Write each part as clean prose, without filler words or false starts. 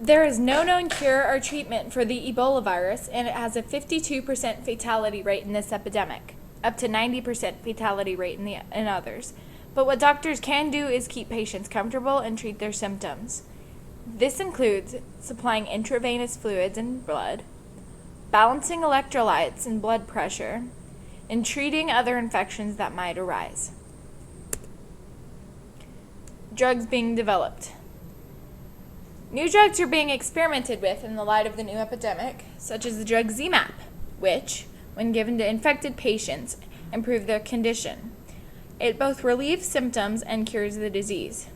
There is no known cure or treatment for the Ebola virus, and it has a 52% fatality rate in this epidemic, up to 90% fatality rate in others. But what doctors can do is keep patients comfortable and treat their symptoms. This includes supplying intravenous fluids and blood, balancing electrolytes and blood pressure, and treating other infections that might arise. Drugs being developed. New drugs are being experimented with in the light of the new epidemic, such as the drug ZMapp, which, when given to infected patients, improve their condition. It both relieves symptoms and cures the disease.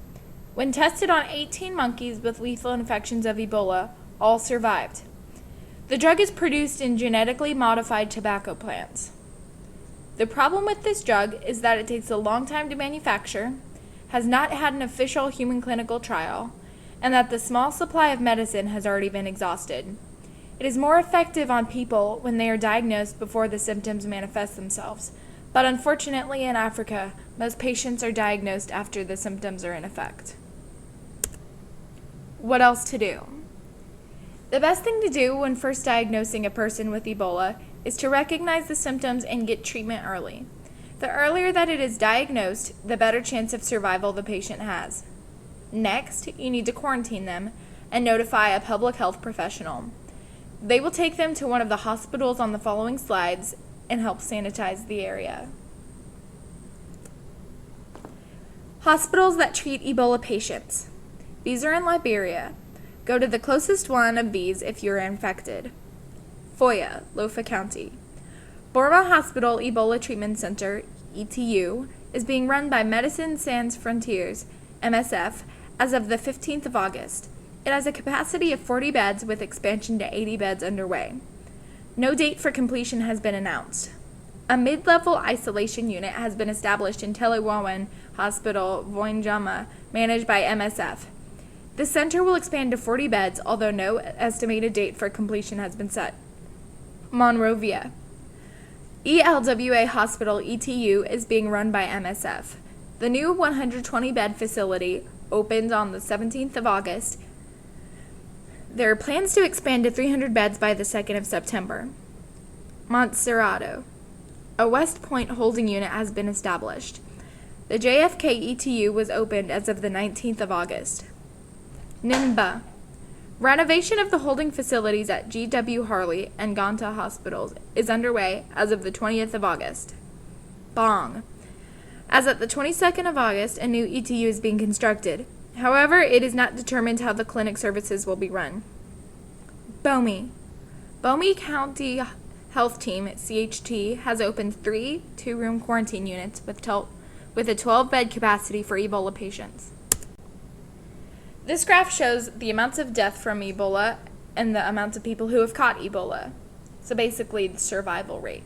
When tested on 18 monkeys with lethal infections of Ebola, all survived. The drug is produced in genetically modified tobacco plants. The problem with this drug is that it takes a long time to manufacture, has not had an official human clinical trial, and that the small supply of medicine has already been exhausted. It is more effective on people when they are diagnosed before the symptoms manifest themselves, but unfortunately in Africa, most patients are diagnosed after the symptoms are in effect. What else to do? The best thing to do when first diagnosing a person with Ebola is to recognize the symptoms and get treatment early. The earlier that it is diagnosed, the better chance of survival the patient has. Next, you need to quarantine them and notify a public health professional. They will take them to one of the hospitals on the following slides and help sanitize the area. Hospitals that treat Ebola patients. These are in Liberia. Go to the closest one of these if you're infected. Foya, Lofa County. Borma Hospital Ebola Treatment Center, ETU, is being run by Medicine Sans Frontières, MSF, as of the 15th of August. It has a capacity of 40 beds with expansion to 80 beds underway. No date for completion has been announced. A mid-level isolation unit has been established in Telewawan Hospital, Voinjama, managed by MSF. The center will expand to 40 beds, although no estimated date for completion has been set. Monrovia. ELWA Hospital ETU is being run by MSF. The new 120-bed facility opened on the 17th of August. There are plans to expand to 300 beds by the 2nd of September. Montserrado. A West Point holding unit has been established. The JFK ETU was opened as of the 19th of August. Nimba. Renovation of the holding facilities at G.W. Harley and Ganta hospitals is underway as of the 20th of August. Bong. As of the 22nd of August, a new ETU is being constructed. However, it is not determined how the clinic services will be run. Bomi. Bomi County Health Team, CHT, has opened 3 two-room quarantine units with a 12-bed capacity for Ebola patients. This graph shows the amounts of death from Ebola and the amounts of people who have caught Ebola. So basically, the survival rate.